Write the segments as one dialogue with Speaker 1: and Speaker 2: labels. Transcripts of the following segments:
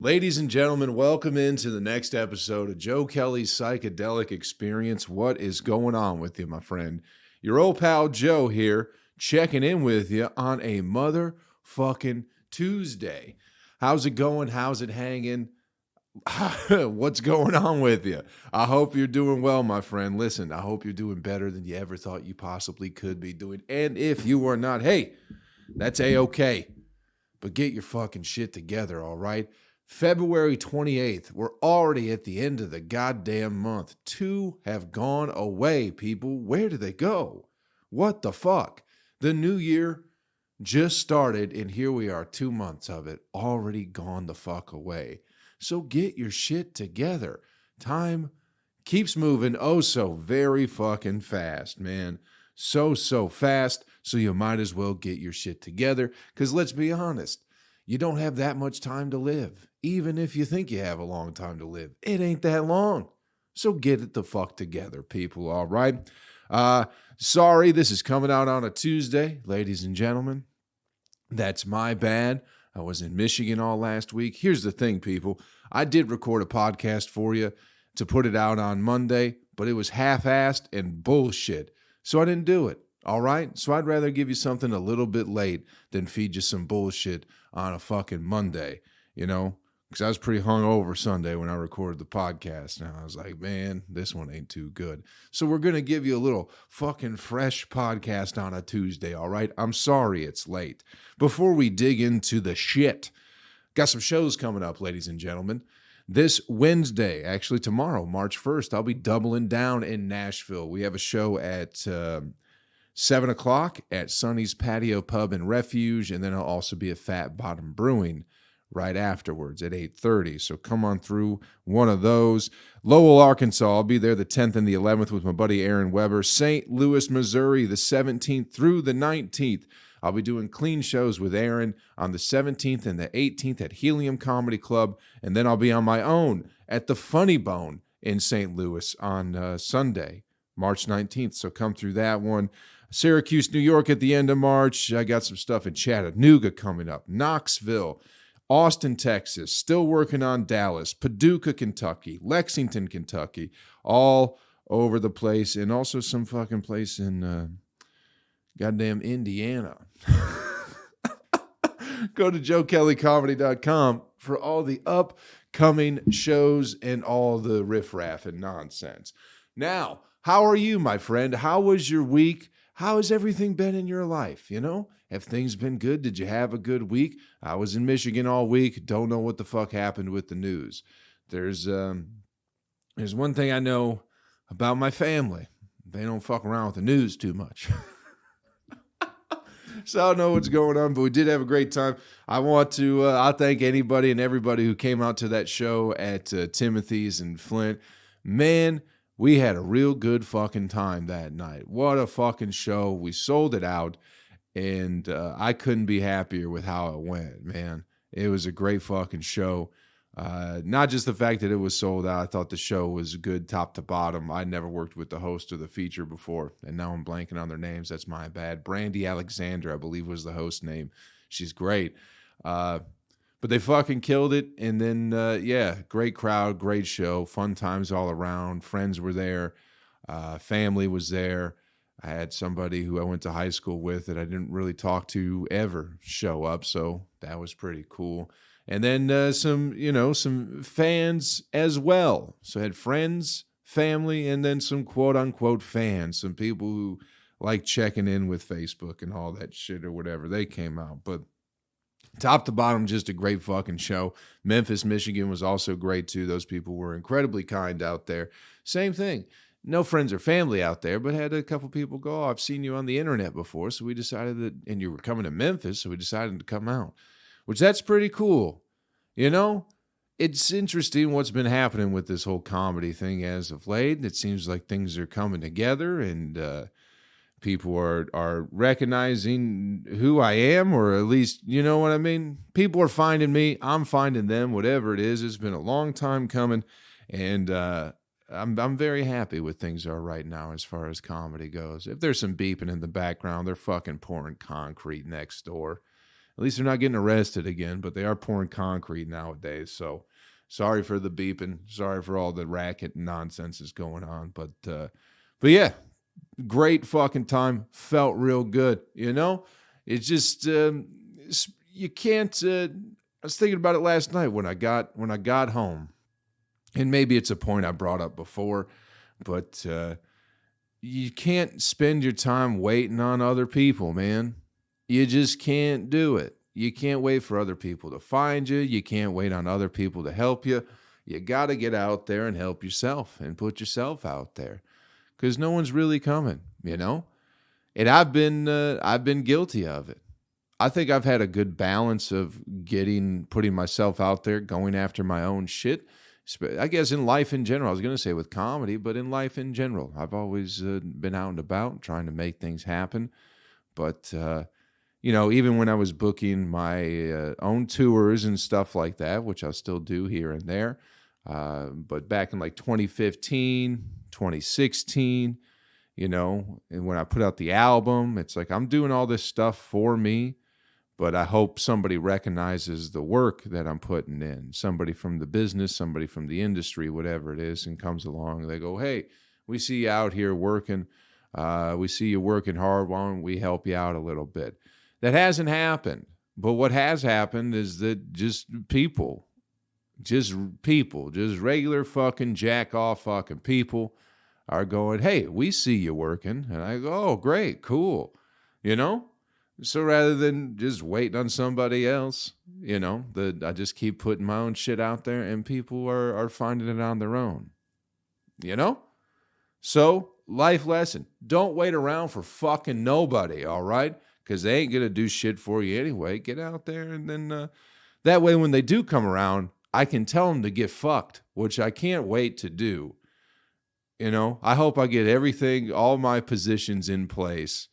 Speaker 1: Ladies and gentlemen, welcome into the next episode of Joe Kelley's Psychedelic Experience. What is going on with you, my friend? Your old pal Joe here, checking in with you on a motherfucking Tuesday. How's it going? How's it hanging? What's going on with you? I hope you're doing well, my friend. Listen, I hope you're doing better than you ever thought you possibly could be doing. And if you are not, hey, that's A-okay. But get your fucking shit together, all right? February 28th, we're already at the end of the goddamn month. 2 have gone away, people. Where did they go? What the fuck? The new year just started, and here we are, 2 months of it already gone the fuck away. So get your shit together. Time keeps moving oh so very fucking fast, man. So fast, so you might as well get your shit together, because let's be honest, you don't have that much time to live. Even if you think you have a long time to live, it ain't that long. So get it the fuck together, people, all right? Sorry, this is coming out on a Tuesday, ladies and gentlemen. That's my bad. I was in Michigan all last week. Here's the thing, people. I did record a podcast for you to put it out on Monday, but it was half-assed and bullshit. So I didn't do it, all right? So I'd rather give you something a little bit late than feed you some bullshit on a fucking Monday, you know? Because I was pretty hungover Sunday when I recorded the podcast. And I was like, man, this one ain't too good. So we're going to give you a little fucking fresh podcast on a Tuesday, all right? I'm sorry it's late. Before we dig into the shit, got some shows coming up, ladies and gentlemen. This Wednesday, actually tomorrow, March 1st, I'll be doubling down in Nashville. We have a show at 7 o'clock at Sonny's Patio Pub and Refuge, and then I'll also be at Fat Bottom Brewing right afterwards at 8:30. So come on through one of those. Lowell, Arkansas, I'll be there the 10th and the 11th with my buddy Aaron Weber. St. Louis, Missouri, the 17th through the 19th. I'll be doing clean shows with Aaron on the 17th and the 18th at Helium Comedy Club. And then I'll be on my own at the Funny Bone in St. Louis on Sunday, March 19th. So come through that one. Syracuse, New York at the end of March. I got some stuff in Chattanooga coming up. Knoxville, Austin, Texas, still working on Dallas, Paducah, Kentucky, Lexington, Kentucky, all over the place, and also some fucking place in goddamn Indiana. Go to joekellycomedy.com for all the upcoming shows and all the riffraff and nonsense. Now, how are you, my friend? How was your week? How has everything been in your life, you know? Have things been good? Did you have a good week? I was in Michigan all week. Don't know what the fuck happened with the news. There's one thing I know about my family. They don't fuck around with the news too much. So I don't know what's going on, but we did have a great time. I want to, I'll thank anybody and everybody who came out to that show at Timothy's in Flint. Man, we had a real good fucking time that night. What a fucking show. We sold it out. And I couldn't be happier with how it went, man. It was a great fucking show. Not just the fact that it was sold out. I thought the show was good top to bottom. I never worked with the host or the feature before, and now I'm blanking on their names. That's my bad. Brandy Alexander, I believe, was the host name. She's great. But they fucking killed it. And then, yeah, great crowd, great show, fun times all around. Friends were there. Family was there. I had somebody who I went to high school with that I didn't really talk to ever show up, so that was pretty cool. And then some fans as well. So I had friends, family, and then some quote-unquote fans, some people who like checking in with Facebook and all that shit or whatever. They came out, but top to bottom, just a great fucking show. Memphis, Michigan was also great too. Those people were incredibly kind out there. Same thing. No friends or family out there, but had a couple people go, oh, I've seen you on the internet before, so we decided that, and you were coming to Memphis, so we decided to come out, which that's pretty cool. You know, it's interesting what's been happening with this whole comedy thing as of late. It seems like things are coming together, and people are recognizing who I am, or at least, you know what I mean? People are finding me, I'm finding them, whatever it is. It's been a long time coming, and I'm very happy with things are right now as far as comedy goes. If there's some beeping in the background, they're fucking pouring concrete next door. At least they're not getting arrested again, but they are pouring concrete nowadays. So sorry for the beeping. Sorry for all the racket and nonsense that's going on. But yeah, great fucking time. Felt real good. You know, it's just, you can't, I was thinking about it last night when I got home, and maybe it's a point I brought up before, but, you can't spend your time waiting on other people, man. You just can't do it. You can't wait for other people to find you. You can't wait on other people to help you. You got to get out there and help yourself and put yourself out there, because no one's really coming, you know? And I've been guilty of it. I think I've had a good balance of putting myself out there, going after my own shit. I guess in life in general, I was going to say with comedy, but in life in general, I've always been out and about trying to make things happen. But, you know, even when I was booking my own tours and stuff like that, which I still do here and there, but back in like 2015, 2016, you know, and when I put out the album, it's like I'm doing all this stuff for me, but I hope somebody recognizes the work that I'm putting in. Somebody from the business, somebody from the industry, whatever it is, and comes along and they go, hey, we see you out here working. We see you working hard. Why don't we help you out a little bit? That hasn't happened. But what has happened is that just regular fucking jack off fucking people are going, hey, we see you working. And I go, oh, great, cool. You know? So rather than just waiting on somebody else, you know, I just keep putting my own shit out there and people are finding it on their own, you know? So life lesson, don't wait around for fucking nobody, all right? Because they ain't going to do shit for you anyway. Get out there and then that way when they do come around, I can tell them to get fucked, which I can't wait to do. You know, I hope I get everything, all my positions in place.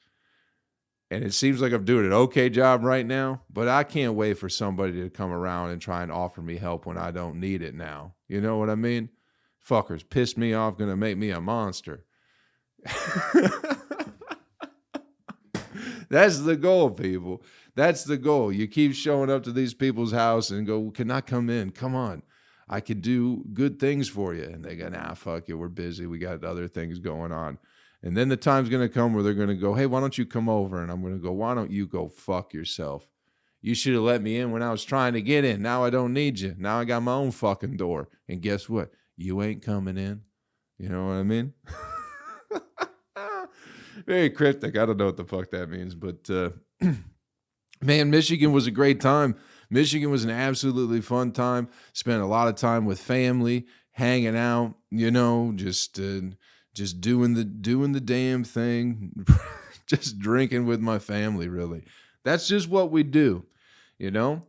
Speaker 1: And it seems like I'm doing an okay job right now, but I can't wait for somebody to come around and try and offer me help when I don't need it now. You know what I mean? Fuckers piss me off, gonna make me a monster. That's the goal, people. That's the goal. You keep showing up to these people's house and go, can I come in? Come on. I can do good things for you. And they go, nah, fuck you. We're busy. We got other things going on. And then the time's going to come where they're going to go, hey, why don't you come over? And I'm going to go, why don't you go fuck yourself? You should have let me in when I was trying to get in. Now I don't need you. Now I got my own fucking door. And guess what? You ain't coming in. You know what I mean? Very cryptic. I don't know what the fuck that means. But, man, Michigan was a great time. Michigan was an absolutely fun time. Spent a lot of time with family, hanging out, you know, just doing the damn thing, just drinking with my family, really. That's just what we do, you know?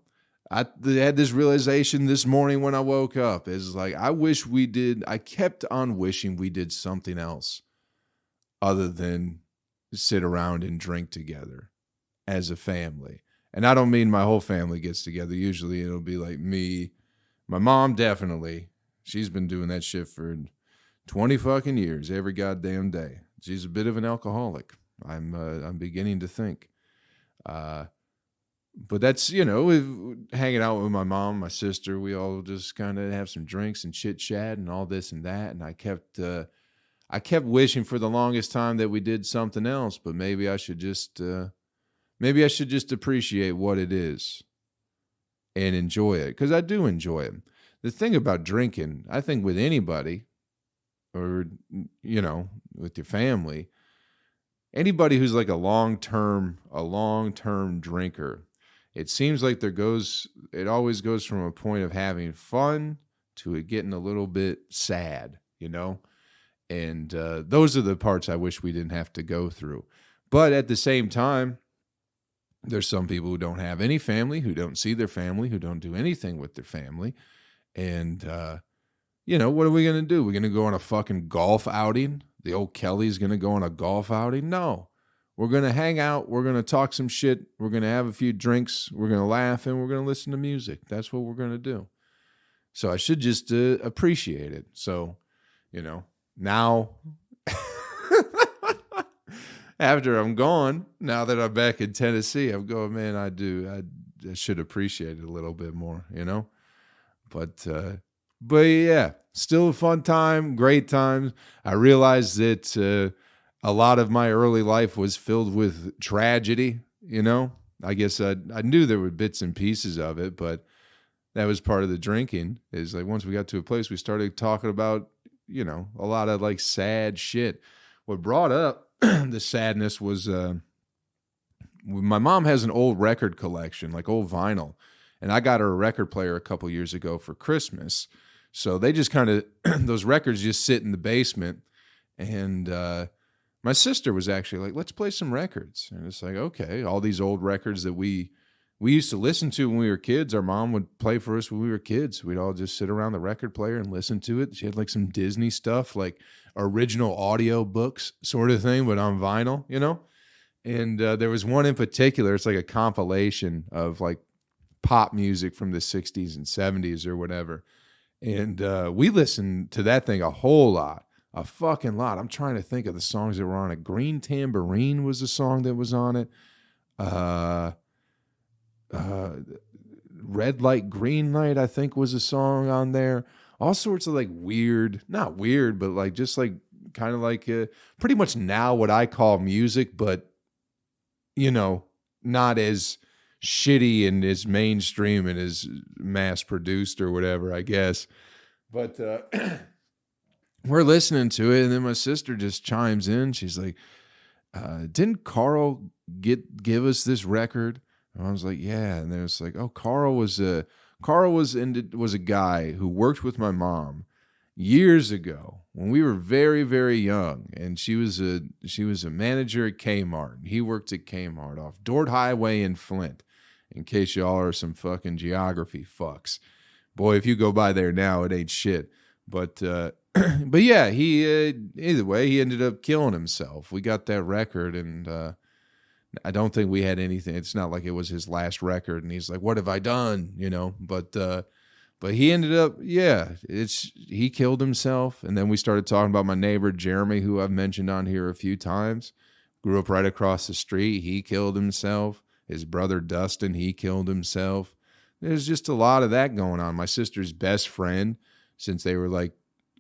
Speaker 1: I had this realization this morning when I woke up. It's like, I kept on wishing we did something else other than sit around and drink together as a family. And I don't mean my whole family gets together. Usually it'll be like me, my mom definitely. She's been doing that shit for 20 fucking years, every goddamn day. She's a bit of an alcoholic. I'm beginning to think. But that's, you know, hanging out with my mom, my sister, we all just kind of have some drinks and chit chat and all this and that. And I kept wishing for the longest time that we did something else, but maybe I should just appreciate what it is and enjoy it, because I do enjoy it. The thing about drinking, I think with anybody, or, you know, with your family, anybody who's like a long-term drinker, it seems like it always goes from a point of having fun to it getting a little bit sad, you know? And those are the parts I wish we didn't have to go through. But at the same time, there's some people who don't have any family, who don't see their family, who don't do anything with their family. And, you know, what are we going to do? We're going to go on a fucking golf outing? The old Kelley's going to go on a golf outing? No. We're going to hang out. We're going to talk some shit. We're going to have a few drinks. We're going to laugh, and we're going to listen to music. That's what we're going to do. So I should just appreciate it. So, you know, now, after I'm gone, now that I'm back in Tennessee, I'm going, man, should appreciate it a little bit more, you know? But yeah, still a fun time, great times. I realized that a lot of my early life was filled with tragedy, you know? I guess I knew there were bits and pieces of it, but that was part of the drinking. Is like once we got to a place, we started talking about, you know, a lot of like sad shit. What brought up the sadness was my mom has an old record collection, like old vinyl, and I got her a record player a couple years ago for Christmas. So they just kind of, those records just sit in the basement. And my sister was actually like, let's play some records. And it's like, okay, all these old records that we used to listen to when we were kids. Our mom would play for us when we were kids. We'd all just sit around the record player and listen to it. She had like some Disney stuff, like original audio books sort of thing, but on vinyl, you know? And there was one in particular. It's like a compilation of like pop music from the 60s and 70s or whatever. And we listened to that thing a whole lot, a fucking lot. I'm trying to think of the songs that were on it. Green Tambourine was the song that was on it. Red Light, Green Light, I think was a song on there. All sorts of like weird, not weird, but like just like kind of like pretty much now what I call music, but you know, not as shitty and as mainstream and as mass produced or whatever, I guess. But we're listening to it, and then my sister just chimes in. She's like, didn't Carl give us this record? And I was like, yeah. And then it's like, oh, Carl was a guy who worked with my mom years ago when we were very, very young, and she was a manager at Kmart. He worked at Kmart off Dort Highway in Flint. In case y'all are some fucking geography fucks, boy, if you go by there now, it ain't shit. But yeah, he either way, he ended up killing himself. We got that record, and I don't think we had anything. It's not like it was his last record, and he's like, "What have I done?" You know. But he ended up, yeah, he killed himself. And then we started talking about my neighbor Jeremy, who I've mentioned on here a few times. Grew up right across the street. He killed himself. His brother Dustin, he killed himself. There's just a lot of that going on. My sister's best friend, since they were like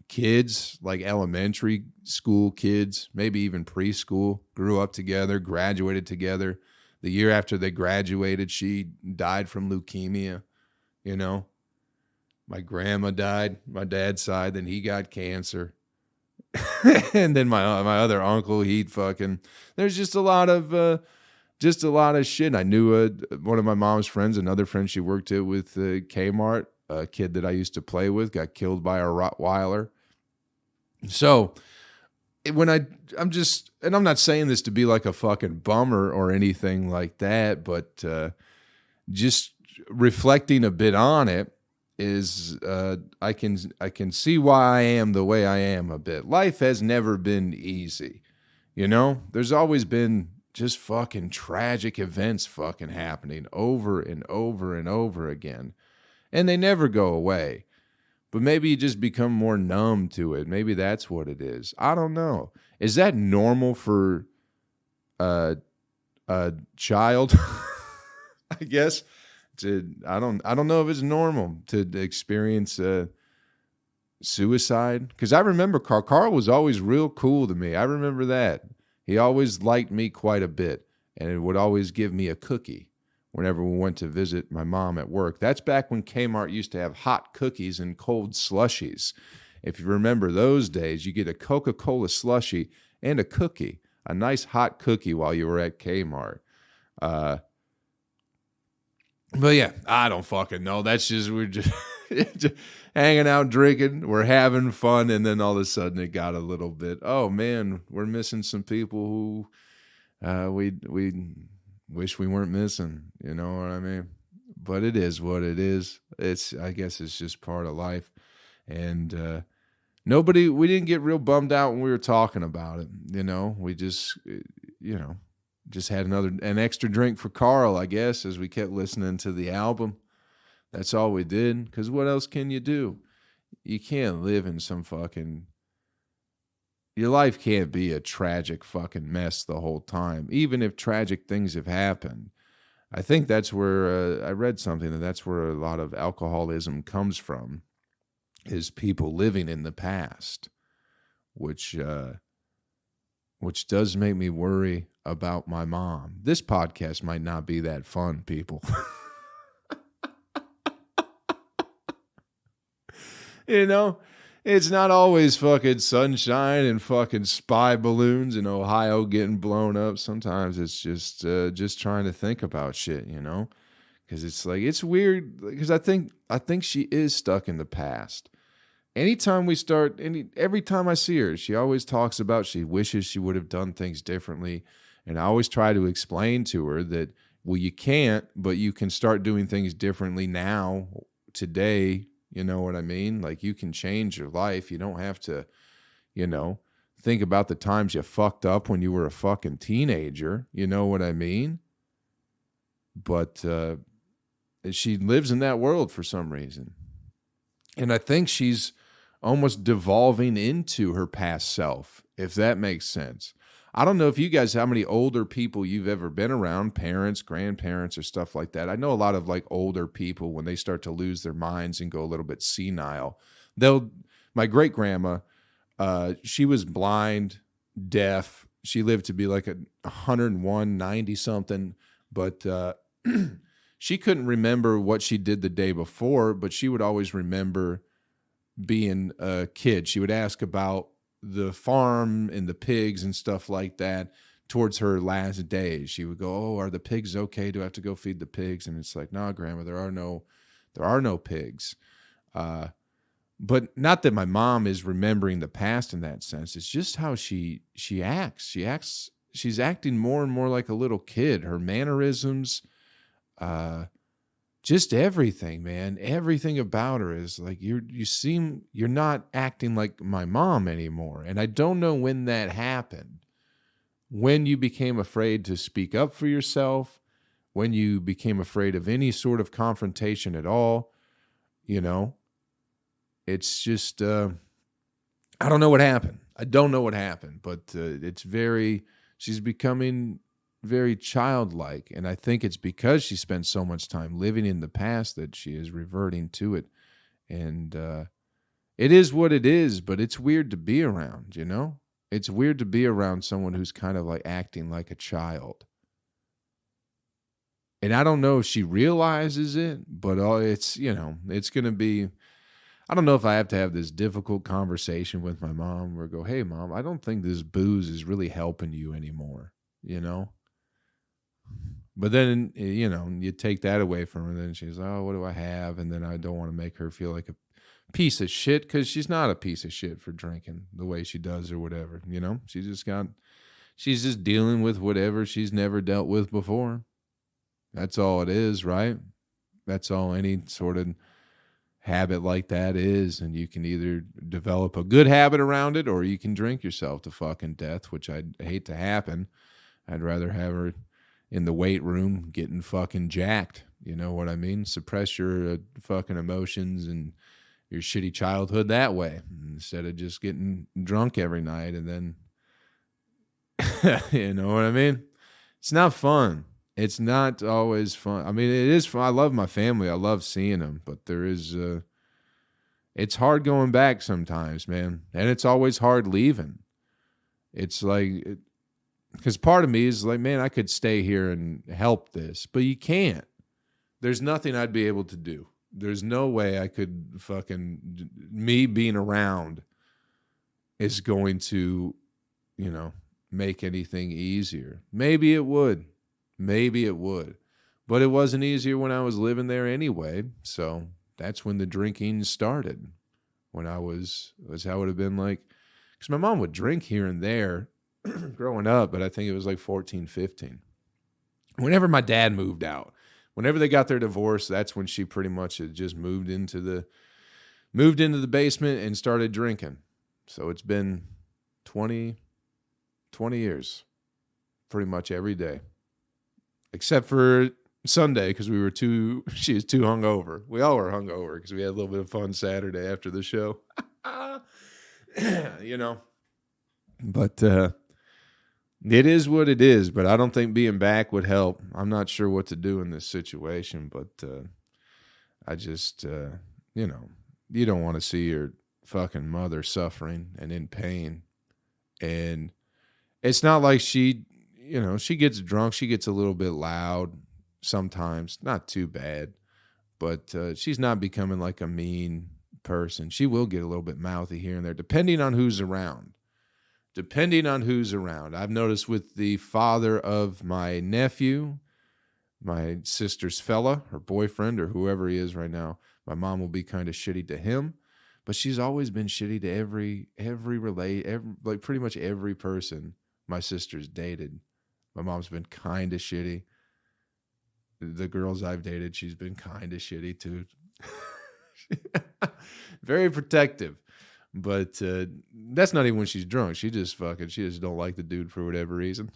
Speaker 1: kids, like elementary school kids, maybe even preschool, grew up together, graduated together. The year after they graduated, she died from leukemia, you know. My grandma died, my dad's side, then he got cancer. And then my other uncle, there's just a lot of shit. I knew one of my mom's friends, another friend she worked with Kmart, a kid that I used to play with, got killed by a Rottweiler. So I'm not saying this to be like a fucking bummer or anything like that, but just reflecting a bit on it is I can see why I am the way I am a bit. Life has never been easy, you know. There's always been just fucking tragic events fucking happening over and over and over again. And they never go away. But maybe you just become more numb to it. Maybe that's what it is. I don't know. Is that normal for a child? I guess. I don't know if it's normal to experience suicide. Because I remember Carl was always real cool to me. I remember that. He always liked me quite a bit, and it would always give me a cookie whenever we went to visit my mom at work. That's back when Kmart used to have hot cookies and cold slushies. If you remember those days, you get a Coca-Cola slushie and a cookie, a nice hot cookie while you were at Kmart. But yeah, I don't fucking know. We're just hanging out, drinking, we're having fun, and then all of a sudden it got a little bit, oh man, we're missing some people who we wish we weren't missing, you know what I mean? But it is what it is. I guess it's just part of life. And we didn't get real bummed out when we were talking about it, you know? We just, just had an extra drink for Carl, I guess, as we kept listening to the album. That's all we did, because what else can you do? You can't live in your life can't be a tragic fucking mess the whole time, even if tragic things have happened. I think that's where I read something that that's where a lot of alcoholism comes from, is people living in the past, which does make me worry about my mom. This podcast might not be that fun, people. You know, it's not always fucking sunshine and fucking spy balloons in Ohio getting blown up. Sometimes it's just trying to think about shit, you know? Because it's like, it's weird, because I think she is stuck in the past. Anytime we start, every time I see her, she always talks about she wishes she would have done things differently. And I always try to explain to her that, well, you can't, but you can start doing things differently now, today. You know what I mean? Like, you can change your life. You don't have to, think about the times you fucked up when you were a fucking teenager. You know what I mean? But she lives in that world for some reason. And I think she's almost devolving into her past self, if that makes sense. I don't know if you guys, how many older people you've ever been around, parents, grandparents, or stuff like that. I know a lot of like older people, when they start to lose their minds and go a little bit senile, my great grandma, she was blind, deaf. She lived to be like 101, 90 something, but she couldn't remember what she did the day before, but she would always remember being a kid. She would ask about the farm and the pigs and stuff like that towards her last days. She would go, "Oh, are the pigs okay? Do I have to go feed the pigs?" And it's like, "No, Grandma, there are no pigs." But not that my mom is remembering the past in that sense. It's just how she acts. She's acting more and more like a little kid. Her mannerisms, just everything, man. Everything about her is like, you're not acting like my mom anymore. And I don't know when that happened. When you became afraid to speak up for yourself, when you became afraid of any sort of confrontation at all, it's just, I don't know what happened. I don't know what happened, but she's becoming very childlike, and I think it's because she spent so much time living in the past that she is reverting to it. And it is what it is, but it's weird to be around, It's weird to be around someone who's kind of like acting like a child. And I don't know if she realizes it, but it's going to be, I don't know if I have to have this difficult conversation with my mom where I go, "Hey, Mom, I don't think this booze is really helping you anymore," But then, you take that away from her, and then she's, "Oh, what do I have?" And then I don't want to make her feel like a piece of shit, because she's not a piece of shit for drinking the way she does or whatever, she's just dealing with whatever she's never dealt with before. That's all it is, right? That's all any sort of habit like that is. And you can either develop a good habit around it, or you can drink yourself to fucking death, which I'd hate to happen. I'd rather have her in the weight room getting fucking jacked. You know what I mean? Suppress your fucking emotions and your shitty childhood that way, instead of just getting drunk every night and then, you know what I mean? It's not fun. It's not always fun. I mean, it is fun. I love my family. I love seeing them, but it's hard going back sometimes, man. And it's always hard leaving. It's like, because part of me is like, man, I could stay here and help this, but you can't. There's nothing I'd be able to do. There's no way I could me being around is going to, make anything easier. Maybe it would. But it wasn't easier when I was living there anyway. So that's when the drinking started. When was how it would have been like, because my mom would drink here and there growing up, but I think it was like 14, 15. Whenever my dad moved out, whenever they got their divorce, that's when she pretty much had just moved into the basement and started drinking. So it's been 20 years, pretty much every day, except for Sunday, because she was too hungover. We all were hungover because we had a little bit of fun Saturday after the show, But It is what it is, but I don't think being back would help. I'm not sure what to do in this situation, but I just, you don't want to see your fucking mother suffering and in pain. And it's not like she gets drunk. She gets a little bit loud sometimes, not too bad, but she's not becoming like a mean person. She will get a little bit mouthy here and there, depending on who's around. I've noticed with the father of my nephew, my sister's fella, her boyfriend, or whoever he is right now, my mom will be kind of shitty to him, but she's always been shitty to like pretty much every person my sister's dated. My mom's been kind of shitty. The girls I've dated, she's been kind of shitty too. Very protective. But that's not even when she's drunk. She just don't like the dude for whatever reason.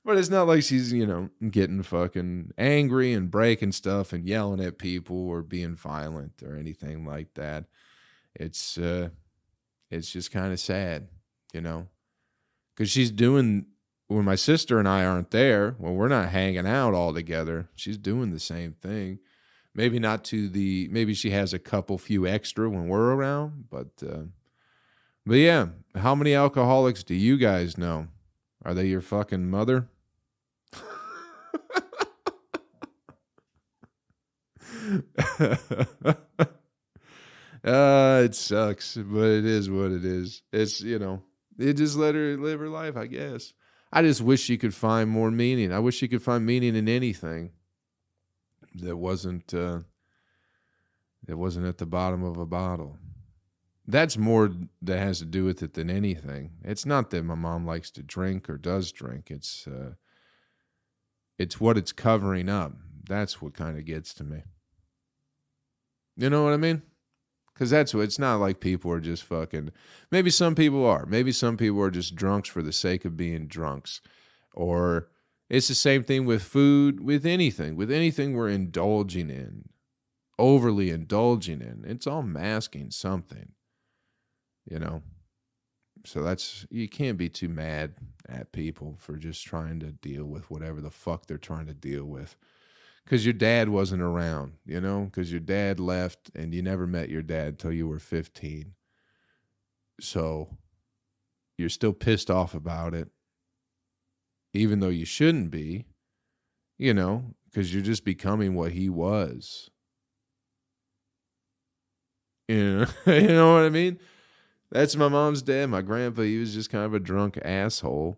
Speaker 1: But it's not like she's, getting fucking angry and breaking stuff and yelling at people or being violent or anything like that. It's just kind of sad, because she's doing, when my sister and I aren't there, when we're not hanging out all together, she's doing the same thing. Maybe not maybe she has a few extra when we're around, but yeah, how many alcoholics do you guys know? Are they your fucking mother? It sucks, but it is what it is. It's, it just let her live her life, I guess. I just wish she could find more meaning. I wish she could find meaning in anything that wasn't at the bottom of a bottle. That's more that has to do with it than anything. It's not that my mom likes to drink or does drink. It's what it's covering up. That's what kind of gets to me. You know what I mean? Because it's not like people are just fucking, maybe some people are. Maybe some people are just drunks for the sake of being drunks. Or it's the same thing with food, with anything we're indulging in, overly indulging in. It's all masking something, So you can't be too mad at people for just trying to deal with whatever the fuck they're trying to deal with. Because your dad wasn't around, because your dad left and you never met your dad till you were 15. So you're still pissed off about it, even though you shouldn't be, because you're just becoming what he was. You know what I mean? That's my mom's dad. My grandpa, he was just kind of a drunk asshole.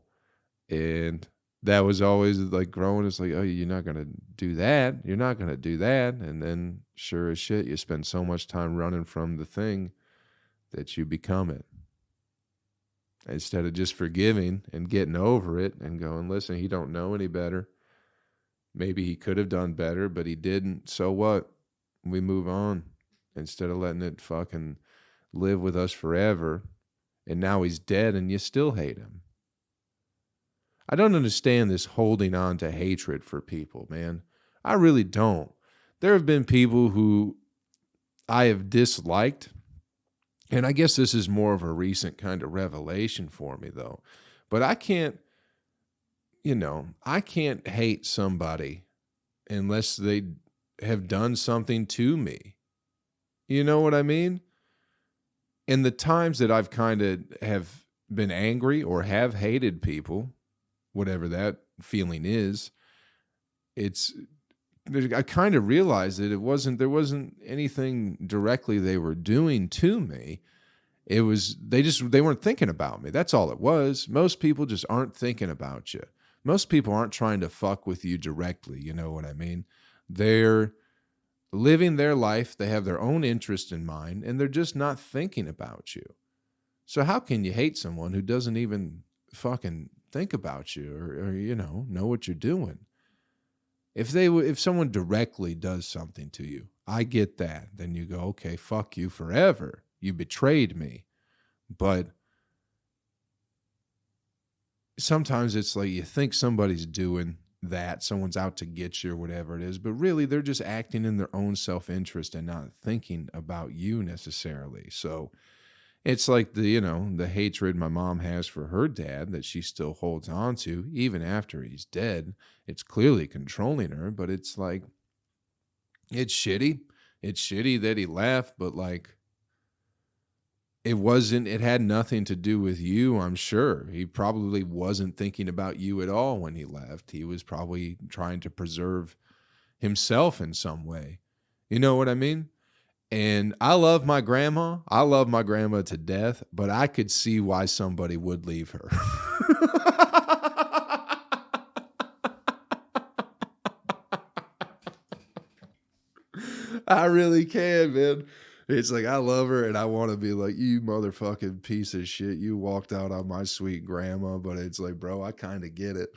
Speaker 1: And that was always like growing. It's like, oh, you're not going to do that. You're not going to do that. And then sure as shit, you spend so much time running from the thing that you become it. Instead of just forgiving and getting over it and going, listen, he don't know any better. Maybe he could have done better, but he didn't. So what? We move on instead of letting it fucking live with us forever. And now he's dead and you still hate him. I don't understand this holding on to hatred for people, man. I really don't. There have been people who I have disliked, and I guess this is more of a recent kind of revelation for me, though. But I can't hate somebody unless they have done something to me. You know what I mean? In the times that I've kind of have been angry or have hated people, whatever that feeling is, I kind of realized that there wasn't anything directly they were doing to me. It was, they weren't thinking about me. That's all it was. Most people just aren't thinking about you. Most people aren't trying to fuck with you directly. You know what I mean? They're living their life. They have their own interest in mind, and they're just not thinking about you. So how can you hate someone who doesn't even fucking think about you or know what you're doing? If someone directly does something to you, I get that. Then you go, okay, fuck you forever. You betrayed me. But sometimes it's like you think somebody's doing that, someone's out to get you or whatever it is, but really they're just acting in their own self-interest and not thinking about you necessarily. So It's like the hatred my mom has for her dad that she still holds on to even after he's dead. It's clearly controlling her, but it's like, it's shitty. It's shitty that he left, but like, it had nothing to do with you, I'm sure. He probably wasn't thinking about you at all when he left. He was probably trying to preserve himself in some way. You know what I mean? And I love my grandma. I love my grandma to death, but I could see why somebody would leave her. I really can, man. It's like, I love her and I want to be like, you motherfucking piece of shit. You walked out on my sweet grandma, but it's like, bro, I kind of get it.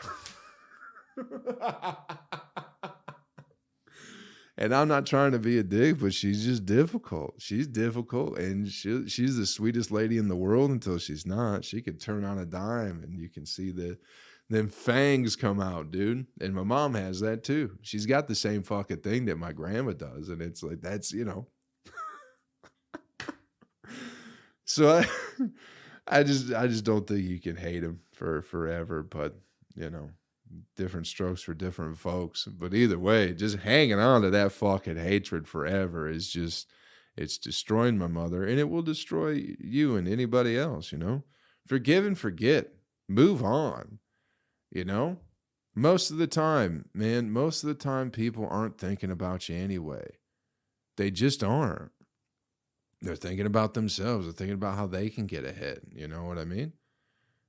Speaker 1: And I'm not trying to be a dick, but she's just difficult. She's difficult, and she's the sweetest lady in the world until she's not. She could turn on a dime, and you can see them fangs come out, dude. And my mom has that too. She's got the same fucking thing that my grandma does, and it's like, that's, So I just don't think you can hate him for forever, but different strokes for different folks. But either way, just hanging on to that fucking hatred forever is just, it's destroying my mother, and it will destroy you and anybody else, Forgive and forget. Move on, Most of the time, man, people aren't thinking about you anyway. They just aren't. They're thinking about themselves. They're thinking about how they can get ahead. You know what I mean?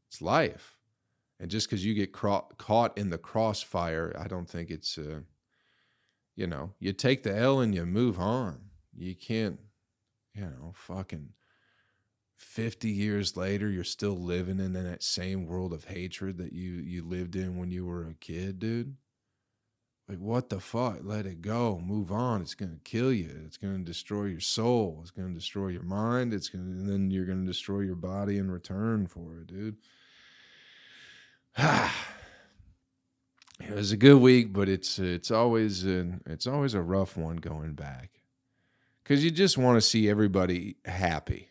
Speaker 1: It's life. And just because you get caught in the crossfire, I don't think it's, you take the L and you move on. You can't, fucking 50 years later, you're still living in that same world of hatred that you lived in when you were a kid, dude. Like, what the fuck? Let it go. Move on. It's going to kill you. It's going to destroy your soul. It's going to destroy your mind. And then you're going to destroy your body in return for it, dude. It was a good week, but it's always a rough one going back, because you just want to see everybody happy.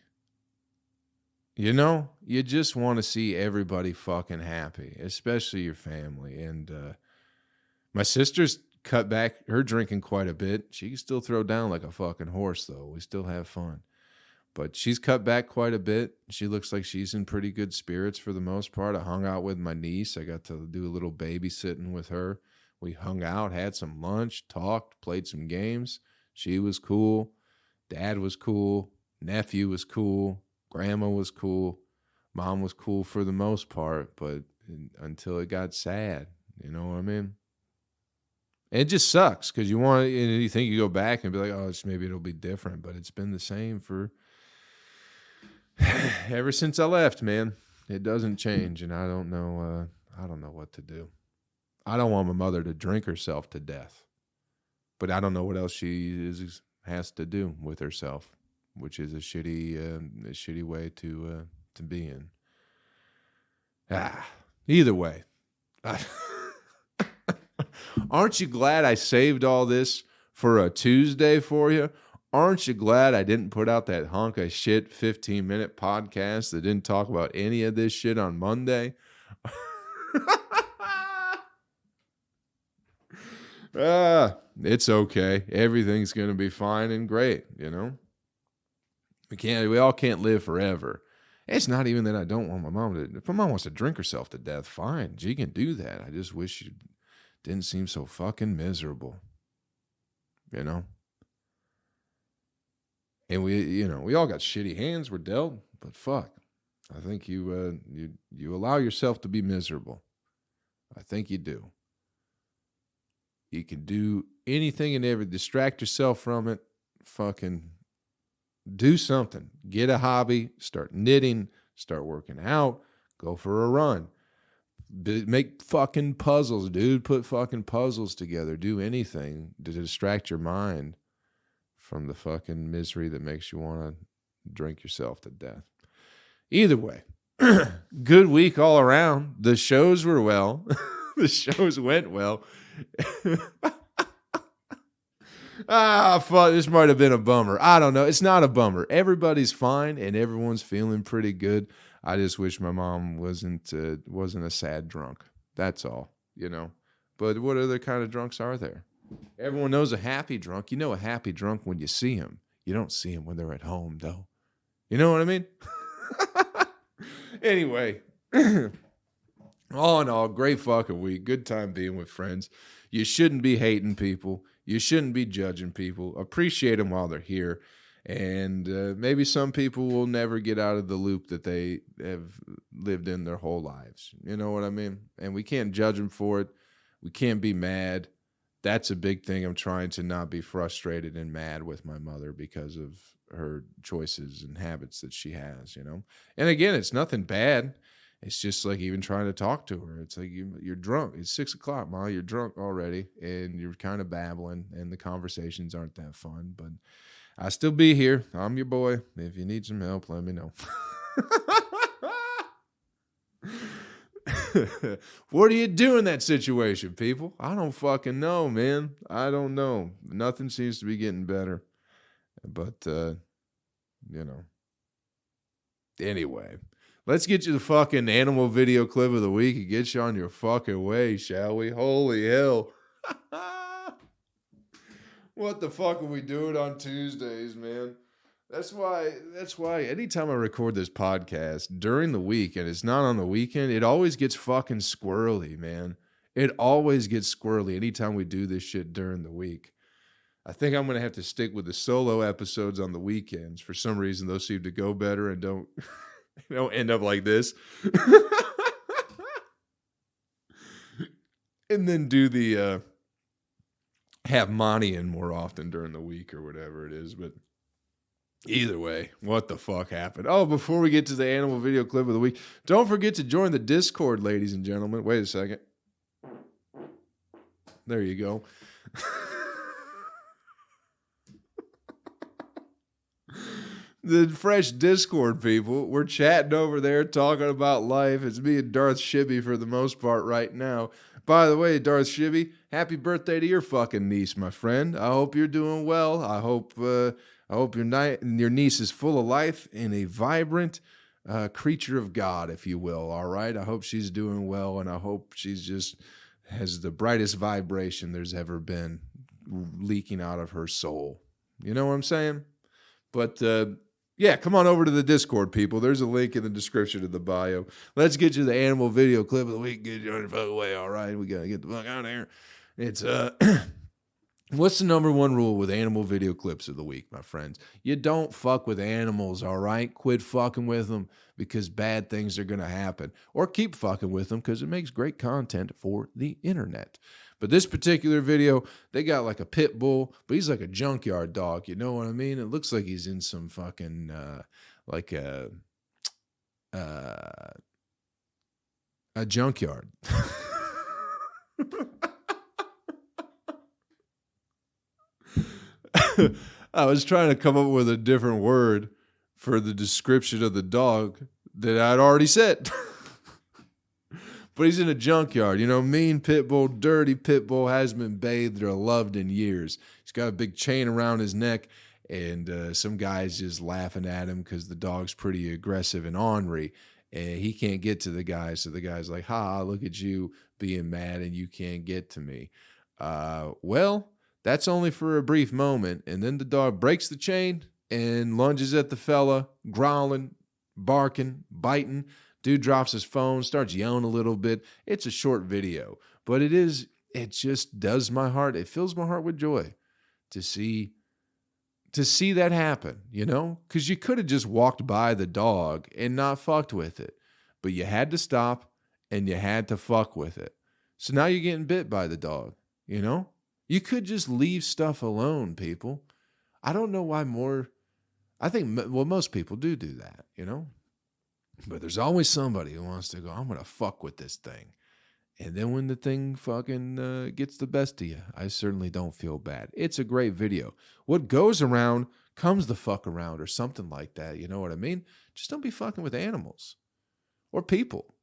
Speaker 1: You just want to see everybody fucking happy, especially your family. And my sister's cut back her drinking quite a bit. She can still throw down like a fucking horse, though. We still have fun. But she's cut back quite a bit. She looks like she's in pretty good spirits for the most part. I hung out with my niece. I got to do a little babysitting with her. We hung out, had some lunch, talked, played some games. She was cool. Dad was cool. Nephew was cool. Grandma was cool. Mom was cool for the most part, but until it got sad. You know what I mean? And it just sucks, because you think you go back and be like, oh, maybe it'll be different, but it's been the same for ever since I left, man. It doesn't change, and I don't know what to do. I don't want my mother to drink herself to death, but I don't know what else she has to do with herself, which is a shitty way to be in. Either way. Aren't you glad I saved all this for a Tuesday for you? Aren't you glad I didn't put out that hunk of shit 15-minute podcast that didn't talk about any of this shit on Monday? It's okay. Everything's going to be fine and great, We all can't live forever. It's not even that I don't want my mom to. If my mom wants to drink herself to death, fine. She can do that. I just wish she didn't seem so fucking miserable. And we all got shitty hands we're dealt, but fuck. I think you allow yourself to be miserable. I think you do. You can do anything and everything. Distract yourself from it. Fucking do something. Get a hobby. Start knitting. Start working out. Go for a run. Make fucking puzzles, dude. Put fucking puzzles together. Do anything to distract your mind from the fucking misery that makes you want to drink yourself to death. Either way, good week all around. The shows were well. The shows went well. Fuck, this might have been a bummer. I don't know. It's not a bummer. Everybody's fine and everyone's feeling pretty good. I just wish my mom wasn't a sad drunk. That's all, But what other kind of drunks are there? Everyone knows a happy drunk. You know a happy drunk when you see him. You don't see him when they're at home, though. You know what I mean? Anyway, all in all, great fucking week. Good time being with friends. You shouldn't be hating people. You shouldn't be judging people. Appreciate them while they're here. And maybe some people will never get out of the loop that they have lived in their whole lives. You know what I mean? And we can't judge them for it. We can't be mad. That's a big thing. I'm trying to not be frustrated and mad with my mother because of her choices and habits that she has, And again, it's nothing bad. It's just like even trying to talk to her. It's like you're drunk. It's 6 o'clock, Ma. You're drunk already, and you're kind of babbling, and the conversations aren't that fun. But I still be here. I'm your boy. If you need some help, let me know. What do you do in that situation, people? I don't fucking know, man. I don't know. Nothing seems to be getting better. But, Anyway, let's get you the fucking animal video clip of the week and get you on your fucking way, shall we? Holy hell. What the fuck are we doing on Tuesdays, man? That's why anytime I record this podcast during the week and it's not on the weekend, it always gets fucking squirrely, man. It always gets squirrely anytime we do this shit during the week. I think I'm going to have to stick with the solo episodes on the weekends. For some reason, those seem to go better and don't end up like this. And then do the have Monty in more often during the week or whatever it is. But either way, what the fuck happened? Oh, before we get to the animal video clip of the week, don't forget to join the Discord, ladies and gentlemen. Wait a second. There you go. The fresh Discord people. We're chatting over there, talking about life. It's me and Darth Shibby for the most part right now. By the way, Darth Shibby, happy birthday to your fucking niece, my friend. I hope you're doing well. I hope your niece is full of life and a vibrant creature of God, if you will. All right. I hope she's doing well, and I hope she's just has the brightest vibration there's ever been leaking out of her soul. You know what I'm saying? But yeah, come on over to the Discord, people. There's a link in the description of the bio. Let's get you the animal video clip of the week. Get you on your fucking way. All right, we got to get the fuck out of here. It's what's the number one rule with animal video clips of the week, my friends? You don't fuck with animals, all right? Quit fucking with them because bad things are going to happen. Or keep fucking with them because it makes great content for the internet. But this particular video, they got like a pit bull, but he's like a junkyard dog. You know what I mean? It looks like he's in some fucking, like a junkyard. I was trying to come up with a different word for the description of the dog that I'd already said. But he's in a junkyard, mean pit bull, dirty pit bull, hasn't been bathed or loved in years. He's got a big chain around his neck, and some guy's just laughing at him because the dog's pretty aggressive and ornery, and he can't get to the guy. So the guy's like, ha, look at you being mad and you can't get to me. Well, that's only for a brief moment, and then the dog breaks the chain and lunges at the fella, growling, barking, biting. Dude drops his phone, starts yelling a little bit. It's a short video, but it just does my heart. It fills my heart with joy to see that happen, because you could have just walked by the dog and not fucked with it, but you had to stop and you had to fuck with it. So now you're getting bit by the dog, You could just leave stuff alone, people. I don't know why I think, most people do that, But there's always somebody who wants to go, I'm going to fuck with this thing. And then when the thing fucking gets the best of you, I certainly don't feel bad. It's a great video. What goes around comes the fuck around or something like that. You know what I mean? Just don't be fucking with animals or people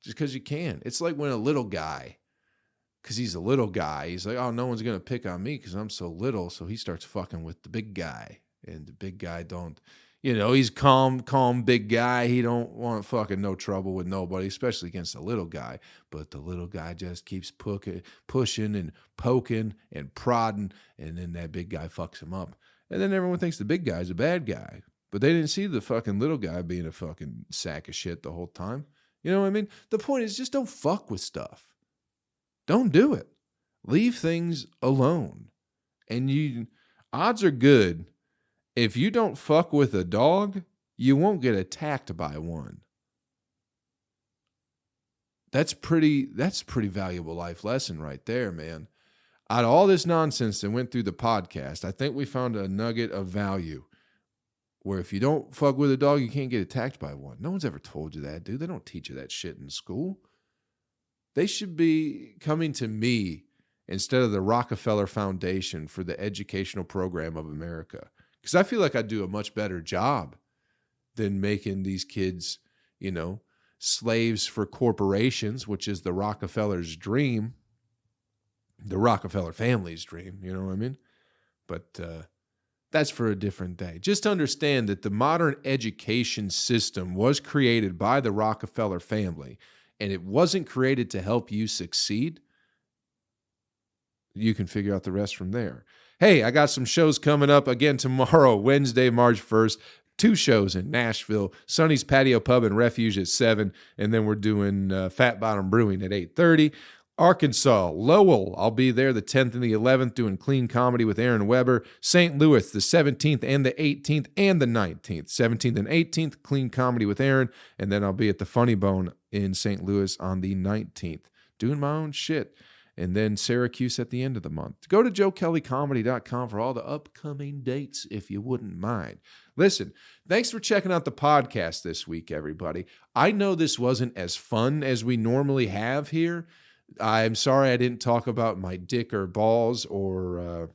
Speaker 1: just because you can. It's like when a little guy because he's a little guy. He's like, oh, no one's going to pick on me because I'm so little. So he starts fucking with the big guy. And the big guy don't, he's calm big guy. He don't want fucking no trouble with nobody, especially against the little guy. But the little guy just keeps pushing and poking and prodding. And then that big guy fucks him up. And then everyone thinks the big guy's a bad guy. But they didn't see the fucking little guy being a fucking sack of shit the whole time. You know what I mean? The point is just don't fuck with stuff. Don't do it. Leave things alone. And odds are good. If you don't fuck with a dog, you won't get attacked by one. That's pretty valuable life lesson right there, man. Out of all this nonsense that went through the podcast, I think we found a nugget of value where if you don't fuck with a dog, you can't get attacked by one. No one's ever told you that, dude. They don't teach you that shit in school. They should be coming to me instead of the Rockefeller Foundation for the Educational Program of America. Because I feel like I do a much better job than making these kids, slaves for corporations, which is the Rockefeller's dream, the Rockefeller family's dream, you know what I mean? But that's for a different day. Just understand that the modern education system was created by the Rockefeller family, and it wasn't created to help you succeed. You can figure out the rest from there. Hey, I got some shows coming up again tomorrow, Wednesday, March 1st. 2 shows in Nashville, Sonny's Patio Pub and Refuge at 7, and then we're doing Fat Bottom Brewing at 8:30. Arkansas, Lowell, I'll be there the 10th and the 11th doing clean comedy with Aaron Weber. St. Louis, the 17th and the 18th and the 19th. 17th and 18th, clean comedy with Aaron, and then I'll be at the Funny Bone in St. Louis on the 19th doing my own shit. And then Syracuse at the end of the month. Go to joekellycomedy.com for all the upcoming dates, if you wouldn't mind. Listen, thanks for checking out the podcast this week, everybody. I know this wasn't as fun as we normally have here. I'm sorry I didn't talk about my dick or balls or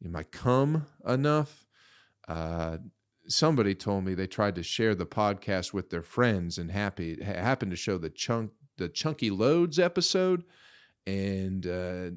Speaker 1: my cum enough. Somebody told me they tried to share the podcast with their friends and happened to show the Chunky Loads episode. And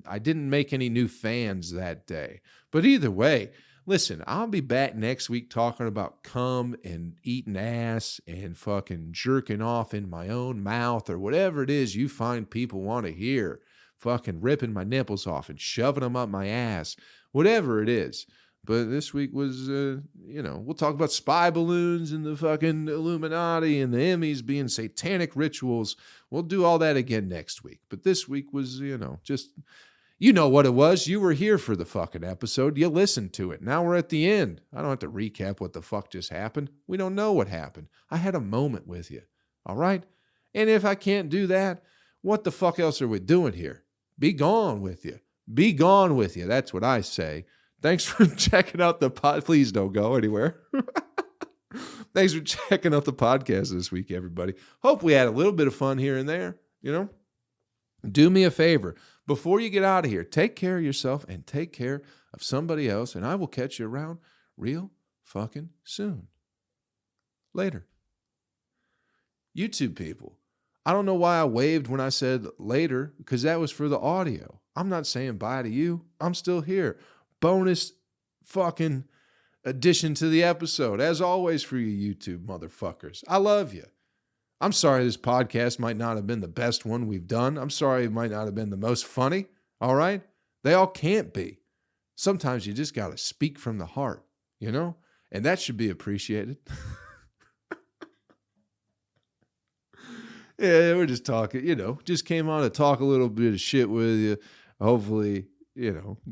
Speaker 1: I didn't make any new fans that day. But either way, listen, I'll be back next week talking about cum and eating ass and fucking jerking off in my own mouth or whatever it is you find people want to hear. Fucking ripping my nipples off and shoving them up my ass. Whatever it is. But this week was, we'll talk about spy balloons and the fucking Illuminati and the Emmys being satanic rituals. We'll do all that again next week. But this week was, just, what it was. You were here for the fucking episode. You listened to it. Now we're at the end. I don't have to recap what the fuck just happened. We don't know what happened. I had a moment with you. All right? And if I can't do that, what the fuck else are we doing here? Be gone with you. Be gone with you. That's what I say. Thanks for checking out the pod. Please don't go anywhere. Thanks for checking out the podcast this week, everybody. Hope we had a little bit of fun here and there. Do me a favor. Before you get out of here, take care of yourself and take care of somebody else, and I will catch you around real fucking soon. Later. YouTube people, I don't know why I waved when I said later, because that was for the audio. I'm not saying bye to you. I'm still here. Bonus fucking addition to the episode. As always for you YouTube motherfuckers. I love you. I'm sorry this podcast might not have been the best one we've done. I'm sorry it might not have been the most funny. All right? They all can't be. Sometimes you just got to speak from the heart, and that should be appreciated. Yeah, we're just talking, just came on to talk a little bit of shit with you. Hopefully,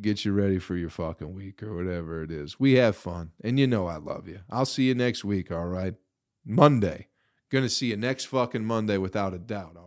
Speaker 1: get you ready for your fucking week or whatever it is. We have fun. And I love you. I'll see you next week, all right? Monday. Gonna see you next fucking Monday without a doubt, all right?